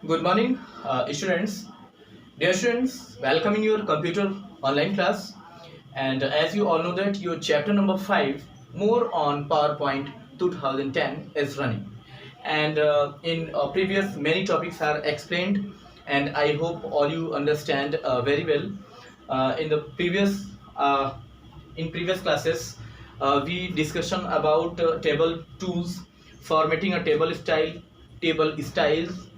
Good morning, students. Dear students, welcome in your computer online class. And as you all know that your chapter number 5, more on PowerPoint 2010 is running. And in previous many topics are explained, and I hope all you understand very well. In the previous classes, we discussion about table tools, formatting a table style, table styles,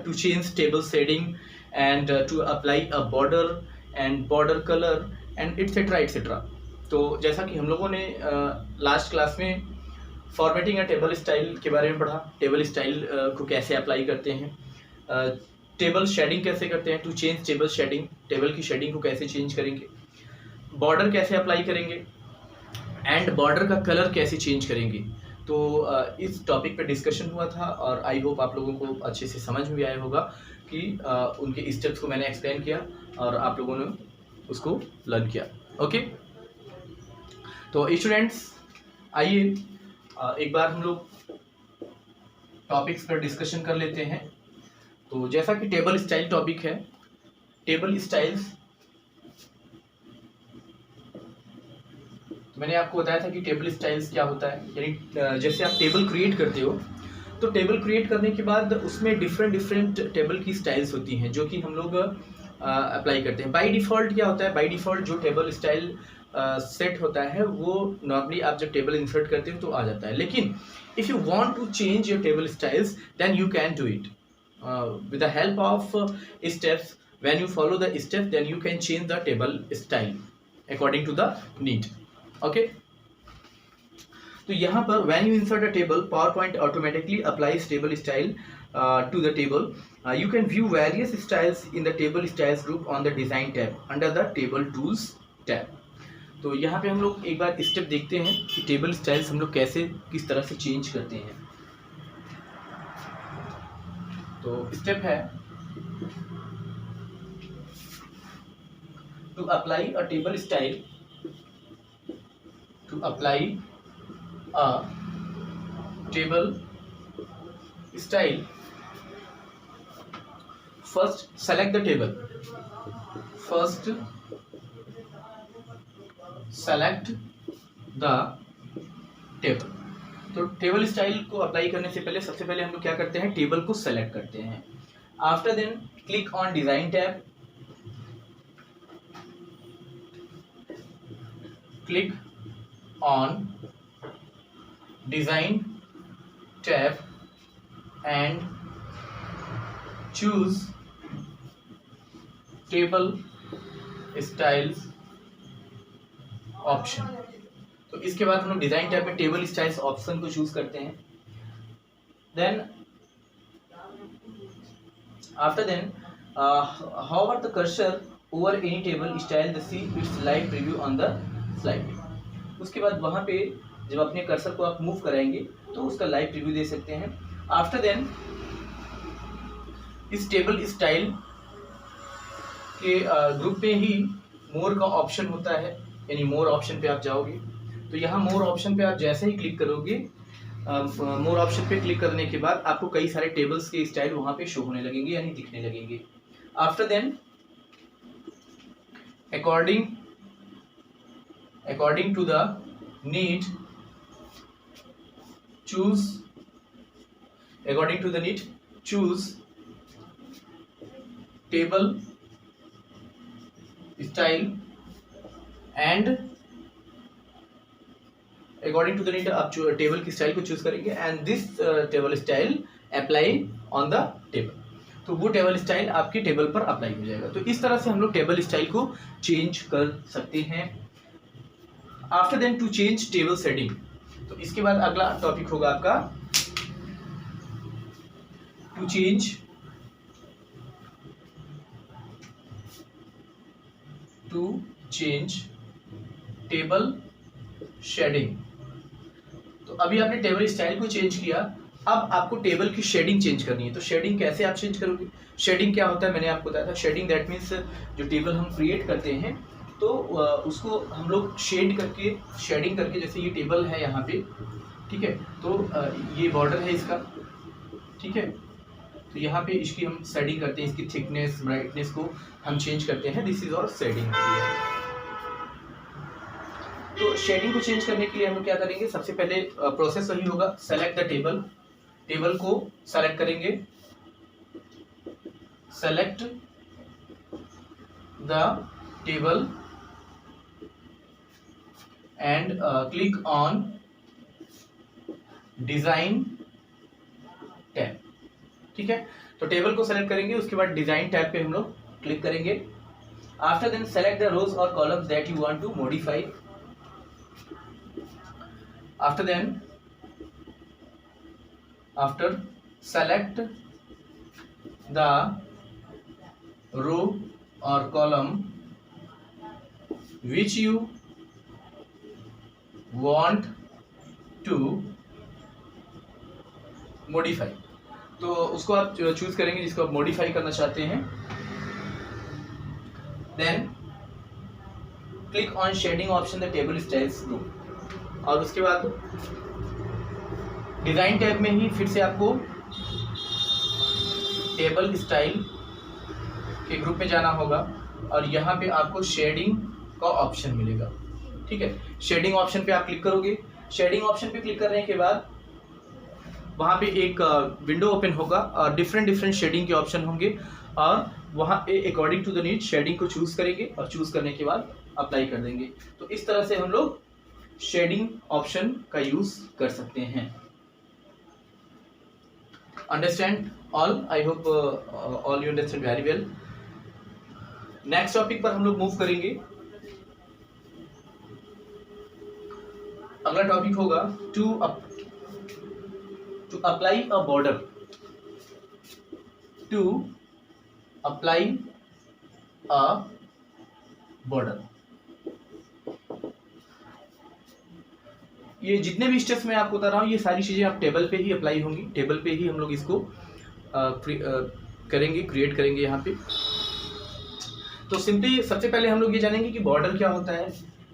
to change table shading, and to apply a border and border color and etcetera etcetera. तो जैसा कि हम लोगों ने last class में formatting या table style के बारे में पढ़ा, टेबल स्टाइल को कैसे अप्लाई करते हैं, टेबल शेडिंग कैसे करते हैं, to change table shading, table की शेडिंग को कैसे चेंज करेंगे, बॉर्डर कैसे अप्लाई करेंगे एंड बॉर्डर का कलर कैसे चेंज करेंगे. तो इस टॉपिक पे डिस्कशन हुआ था और आई होप आप लोगों को अच्छे से समझ में भी आया होगा कि उनके स्टेप्स को मैंने एक्सप्लेन किया और आप लोगों ने उसको लर्न किया. ओके, तो स्टूडेंट्स आइए एक बार हम लोग टॉपिक्स पर डिस्कशन कर लेते हैं. तो जैसा कि टेबल स्टाइल टॉपिक है, टेबल स्टाइल्स मैंने आपको बताया था कि टेबल स्टाइल्स क्या होता है. यानी जैसे आप टेबल क्रिएट करते हो तो टेबल क्रिएट करने के बाद उसमें डिफरेंट टेबल की स्टाइल्स होती हैं जो कि हम लोग अप्लाई करते हैं. बाय डिफ़ॉल्ट क्या होता है, बाय डिफ़ॉल्ट जो टेबल स्टाइल सेट होता है वो नॉर्मली आप जब टेबल इंसर्ट करते हो तो आ जाता है. लेकिन if you want to change your table styles then you can do it with the help of steps. When you follow the step then you can change the table style according to the need. Okay, तो यहाँ पर when you insert a table, PowerPoint automatically applies table style to the table. You can view various styles in the table styles group on the design tab under the table tools tab. तो यहाँ पे हम लोग एक बार step देखते हैं कि table styles हम लोग कैसे किस तरह से चेंज करते हैं. तो स्टेप है to apply a table style. To apply a table style, first select the table. First select the table. तो टेबल स्टाइल को अप्लाई करने से पहले सबसे पहले हम लोग क्या करते हैं, टेबल को सेलेक्ट करते हैं. After then click on design tab, click on design tab and choose table styles option. तो इसके बाद हम लोग डिजाइन टैब में टेबल स्टाइल्स ऑप्शन को चूज करते हैं. Then after then hover the cursor over any table style to see its live preview on the slide. उसके बाद वहाँ पे जब अपने कर्सर को आप मूव कराएंगे तो उसका लाइव प्रीव्यू दे सकते हैं. आफ्टर देन इस टेबल स्टाइल के ग्रुप में ही मोर का ऑप्शन होता है, यानी मोर ऑप्शन पे आप जाओगे तो यहाँ मोर ऑप्शन पे आप जैसे ही क्लिक करोगे, मोर ऑप्शन पे क्लिक करने के बाद आपको कई सारे टेबल्स के स्टाइल वहाँ पे शो होने लगेंगे यानी दिखने लगेंगे. After then according to the need choose table style and according to the need आप टेबल की स्टाइल को चूज करेंगे and this table style apply on the table. तो वो टेबल स्टाइल आपके टेबल पर अप्लाई हो जाएगा. तो इस तरह से हम लोग टेबल स्टाइल को चेंज कर सकते हैं. After then to change table shading. तो इसके बाद अगला टॉपिक होगा आपका टू चेंज टेबल शेडिंग. तो अभी आपने टेबल स्टाइल को चेंज किया, अब आपको टेबल की शेडिंग चेंज करनी है. तो शेडिंग कैसे आप चेंज करोगे, शेडिंग क्या होता है मैंने आपको बताया था. शेडिंग दैट मीन्स जो टेबल हम क्रिएट करते हैं तो उसको हम लोग शेडिंग करके, जैसे ये टेबल है यहाँ पे, ठीक है, तो ये बॉर्डर है इसका, ठीक है, तो यहाँ पे इसकी हम शेडिंग करते हैं, इसकी थिकनेस ब्राइटनेस को हम चेंज करते हैं। दिस इज और शेडिंग। तो शेडिंग को चेंज करने के लिए हम क्या करेंगे, सबसे पहले प्रोसेस वही होगा, सेलेक्ट द टेबल, टेबल को सेलेक्ट करेंगे, select the table and click on design tab. ठीक है, तो टेबल को सेलेक्ट करेंगे, उसके बाद डिजाइन टैब पे हम लोग क्लिक करेंगे। After then select the rows और columns that you want to modify. After then select the row or column which you want to modify। तो उसको आप चूज करेंगे जिसको आप मॉडिफाई करना चाहते हैं। Then click on shading option the table styles group, और उसके बाद डिजाइन टैब में ही फिर से आपको टेबल स्टाइल के ग्रुप में जाना होगा और यहाँ पे आपको शेडिंग का ऑप्शन मिलेगा। ठीक है, शेडिंग ऑप्शन पे आप क्लिक करोगे। शेडिंग ऑप्शन पे क्लिक करने के बाद वहाँ पे एक विंडो ओपन होगा और डिफरेंट शेडिंग के ऑप्शन होंगे और वहाँ पे according to the need shading को चूज करेंगे और चूज करने के बाद अप्लाई कर देंगे। तो इस तरह से हम लोग शेडिंग ऑप्शन का यूज कर सकते हैं। Understand all, I hope all you understand very well. Next topic पर हम लोग मूव करेंगे। अगला टॉपिक होगा to apply a border, to apply a border. ये जितने भी स्टेप्स मैं आपको बता रहा हूँ ये सारी चीजें आप टेबल पे ही अप्लाई होंगी, टेबल पे ही हम लोग इसको करेंगे, क्रिएट करेंगे यहाँ पे। तो सिंपली सबसे पहले हम लोग ये जानेंगे कि बॉर्डर क्या होता है।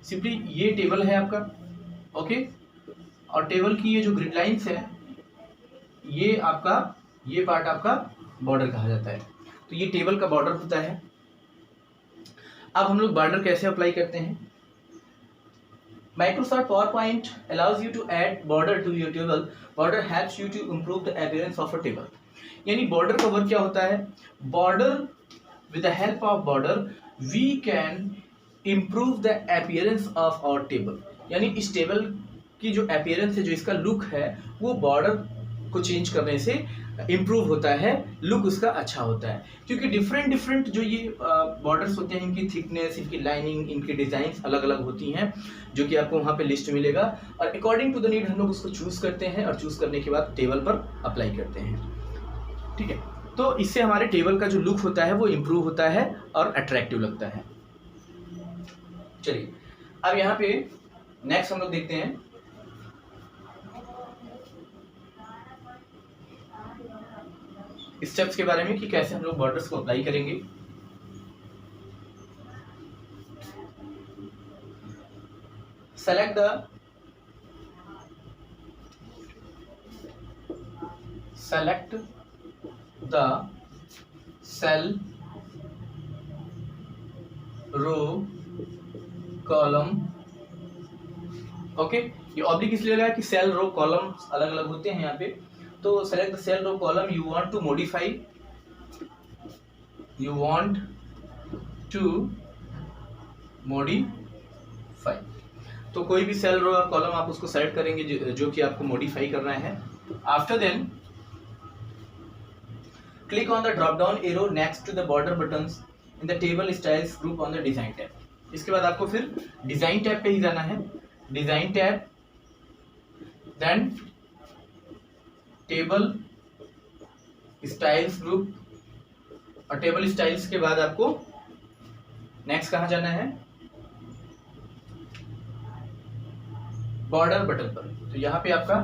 सिंपली ये टेबल है आपका, ओके, और टेबल की ये जो ग्रिड लाइंस है ये आपका, ये पार्ट आपका बॉर्डर कहा जाता है। तो ये टेबल का बॉर्डर होता है। अब हम लोग बॉर्डर कैसे अप्लाई करते हैं। Microsoft PowerPoint allows you to add border to your table. Border helps you to improve the appearance of a table. यानी border का वर्क क्या होता है, border with the help of border we can improve the appearance of our table। यानी इस table की जो appearance है, जो इसका लुक है, वो border को चेंज करने से इम्प्रूव होता है, लुक उसका अच्छा होता है। क्योंकि डिफरेंट जो ये बॉर्डर्स होते हैं, इनकी थिकनेस, इनकी लाइनिंग, इनकी डिजाइन अलग अलग होती हैं, जो कि आपको वहाँ पे लिस्ट मिलेगा और अकॉर्डिंग टू द नीड हम लोग उसको चूज करते हैं और चूज करने के बाद टेबल पर अप्लाई करते हैं। ठीक है, तो इससे हमारे टेबल का जो लुक होता है वो इम्प्रूव होता है और अट्रैक्टिव लगता है। चलिए अब यहाँ पे नेक्स्ट हम लोग देखते हैं स्टेप्स के बारे में कि कैसे हम लोग बॉर्डर्स को अप्लाई करेंगे। Select the cell, row, column. Okay, ये ऑब्लिक इसलिए लगा कि सेल, रो, कॉलम अलग अलग होते हैं यहाँ पे। तो select the cell row column you want to modify, तो कोई भी सेल, रो और कॉलम आप उसको सेलेक्ट करेंगे जो कि आपको मॉडिफाई करना है। After then click on the drop down arrow next to the border buttons in the table styles group on the design tab. इसके बाद आपको फिर डिजाइन टैब पे ही जाना है, design tab, then table styles group, और टेबल स्टाइल्स के बाद आपको नेक्स्ट कहाँ जाना है, बॉर्डर बटन पर। तो यहाँ पे आपका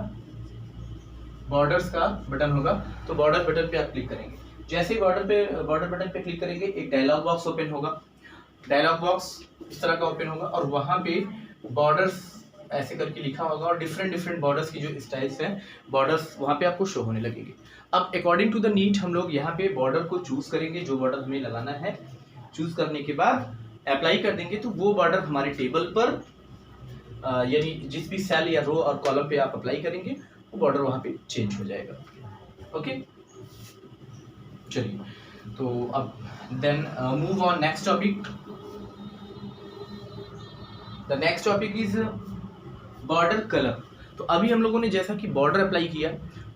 बॉर्डर्स का बटन होगा, तो बॉर्डर बटन पे आप क्लिक करेंगे। जैसे ही बॉर्डर बटन पे क्लिक करेंगे एक डायलॉग बॉक्स ओपन होगा। डायलॉग बॉक्स इस तरह का ओपन होगा और वहाँ पे बॉर्डर्स ऐसे करके लिखा होगा और डिफरेंट डिफरेंट बॉर्डर्स की जो स्टाइल्स हैं बॉर्डर्स वहाँ पे आपको शो होने लगेंगे। अब अकॉर्डिंग टू द नीड हम लोग यहाँ पे बॉर्डर को चूज करेंगे, जो बॉर्डर हमें लगाना है। चूज करने के बाद अप्लाई कर देंगे तो वो बॉर्डर हमारे टेबल पर यानी जिस भी सेल या रो और कॉलम पे आप अप्लाई करेंगे वो बॉर्डर वहाँ पे चेंज हो जाएगा। ओके, चलिए तो अब then move on next topic. The next topic is border colour. तो अभी हम लोगों ने जैसा कि बॉर्डर अप्लाई किया,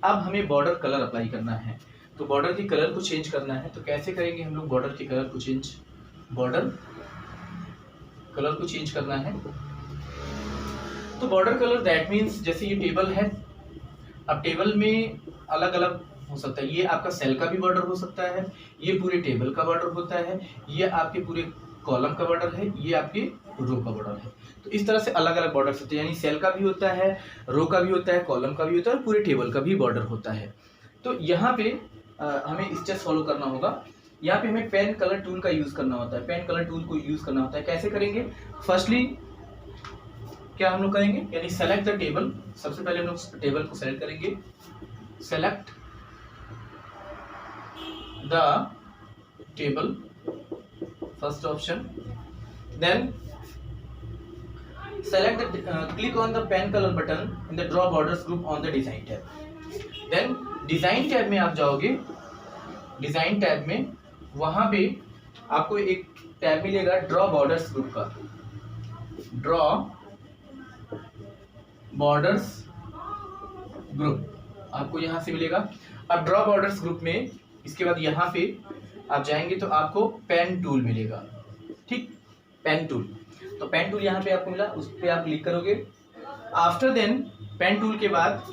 अब हमें बॉर्डर कलर अप्लाई करना है। तो बॉर्डर के कलर को चेंज करना है, तो कैसे करेंगे हम लोग बॉर्डर के कलर को चेंज? बॉर्डर कलर को चेंज करना है तो बॉर्डर कलर दैट मीन्स जैसे ये टेबल है, अब टेबल में अलग अलग हो सकता है, ये आपका सेल का भी बॉर्डर हो सकता है, ये पूरे टेबल का बॉर्डर होता है, ये आपके पूरे कॉलम का बॉर्डर है, ये आपके रो का बॉर्डर है। तो इस तरह से अलग अलग बॉर्डर होते हैं, यानी सेल का भी होता है, रो का भी होता है, कॉलम का भी होता है और पूरे टेबल का भी बॉर्डर होता है। तो यहाँ पे हमें स्टेप्स फॉलो करना होगा। यहाँ पे हमें पेन कलर टूल का यूज करना होता है, पेन कलर टूल को यूज करना होता है। कैसे करेंगे? फर्स्टली क्या हम लोग करेंगे, यानी सेलेक्ट द टेबल। सबसे पहले हम लोग टेबल को सेलेक्ट करेंगे, select the table, first option. Then select click on the pen color button in the draw borders group on the design tab। then design tab में आप जाओगे, डिजाइन टैब में वहां पे आपको एक टैब मिलेगा ड्रॉ बॉर्डर्स ग्रुप का, ड्रॉ बॉर्डर्स ग्रुप आपको यहां से मिलेगा। अब ड्रॉ बॉर्डर्स ग्रुप में इसके बाद यहाँ पे आप जाएंगे तो आपको पेन टूल मिलेगा, ठीक, पेन टूल। तो पेन टूल यहाँ पे आपको मिला, उस पर आप क्लिक करोगे। आफ्टर देन पेन टूल के बाद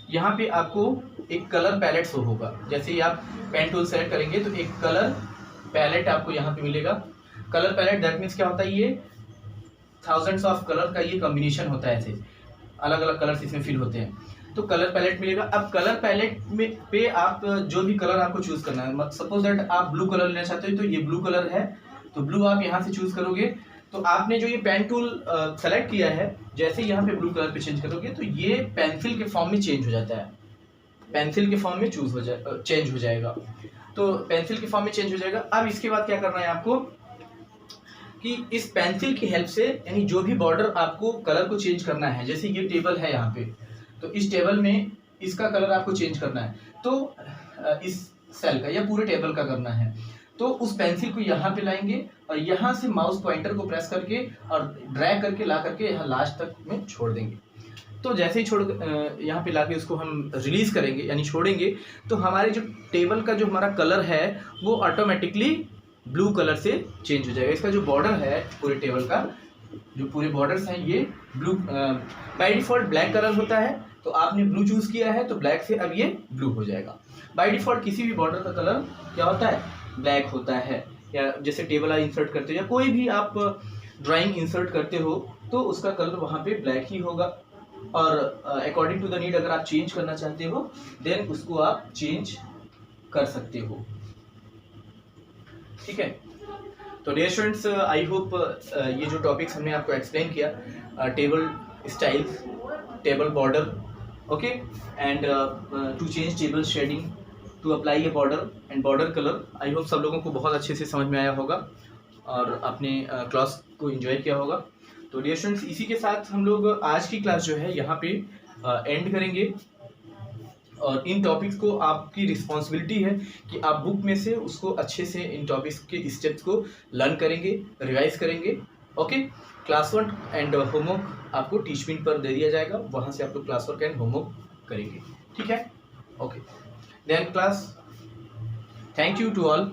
यहाँ पे आपको एक कलर पैलेट शो होगा। जैसे ही आप पेन टूल सेलेक्ट करेंगे तो एक कलर पैलेट आपको यहाँ पे मिलेगा। कलर पैलेट दैट मीन्स क्या होता है, ये थाउजेंड्स ऑफ कलर का ये कॉम्बिनेशन होता है, ऐसे अलग अलग कलर्स इसमें फिल होते हैं। तो कलर पैलेट मिलेगा। अब कलर पैलेट में पे आप जो भी कलर आपको चूज करना है, सपोज दैट आप ब्लू कलर लेना चाहते हो तो ये ब्लू कलर है, तो ब्लू आप यहाँ से चूज करोगे। तो आपने जो ये पेन टूल सेलेक्ट किया है, जैसे ही यहाँ पे ब्लू कलर पे चेंज करोगे तो ये पेंसिल के फॉर्म में चेंज हो जाता है, पेंसिल के फॉर्म में चेंज हो जाएगा। तो पेंसिल के फॉर्म में चेंज हो जाएगा। अब इसके बाद क्या करना है आपको कि इस पेंसिल की हेल्प से, यानी जो भी बॉर्डर आपको कलर को चेंज करना है, जैसे ये टेबल है यहाँ पे, तो इस टेबल में इसका कलर आपको चेंज करना है, तो इस सेल का या पूरे टेबल का करना है, तो उस पेंसिल को यहाँ पे लाएंगे और यहाँ से माउस पॉइंटर को प्रेस करके और ड्रैग करके ला करके यहाँ लास्ट तक में छोड़ देंगे। तो जैसे ही छोड़ यहाँ पे लाके उसको हम रिलीज करेंगे यानी छोड़ेंगे, तो हमारे जो टेबल का जो हमारा कलर है वो ऑटोमेटिकली ब्लू कलर से चेंज हो जाएगा। इसका जो बॉर्डर है पूरे टेबल का, जो पूरे बॉर्डर्स हैं ये blue, by default black colour होता है, तो आपने ब्लू चूज किया है तो ब्लैक से अब ये ब्लू हो जाएगा। बाय डिफॉल्ट किसी भी बॉर्डर का कलर क्या होता है, ब्लैक होता है। या जैसे टेबल आप इंसर्ट करते हो या कोई भी आप ड्राइंग इंसर्ट करते हो तो उसका कलर वहाँ पे ब्लैक ही होगा। और अकॉर्डिंग टू द नीड अगर आप चेंज करना चाहते हो देन उसको आप चेंज कर सकते हो, ठीक है। तो डियर स्टूडेंट्स, आई होप ये जो टॉपिक्स हमने आपको एक्सप्लेन किया, table styles, table border, okay, and to change table shading, to apply a border and border colour, I hope सब लोगों को बहुत अच्छे से समझ में आया होगा और आपने क्लास को एंजॉय किया होगा। तो डियर स्टूडेंट्स, इसी के साथ हम लोग आज की क्लास जो है यहाँ पे एंड करेंगे। और इन टॉपिक्स को आपकी रिस्पॉन्सिबिलिटी है कि आप बुक में से उसको अच्छे से इन टॉपिक्स के स्टेप्स को लर्न करेंगे, रिवाइज करेंगे, okay. Class work and homework आपको टीचमिंट पर दे दिया जाएगा, वहाँ से आप लोग क्लास वर्क एंड होमवर्क करेंगे, ठीक है, okay. Then class, thank you to all.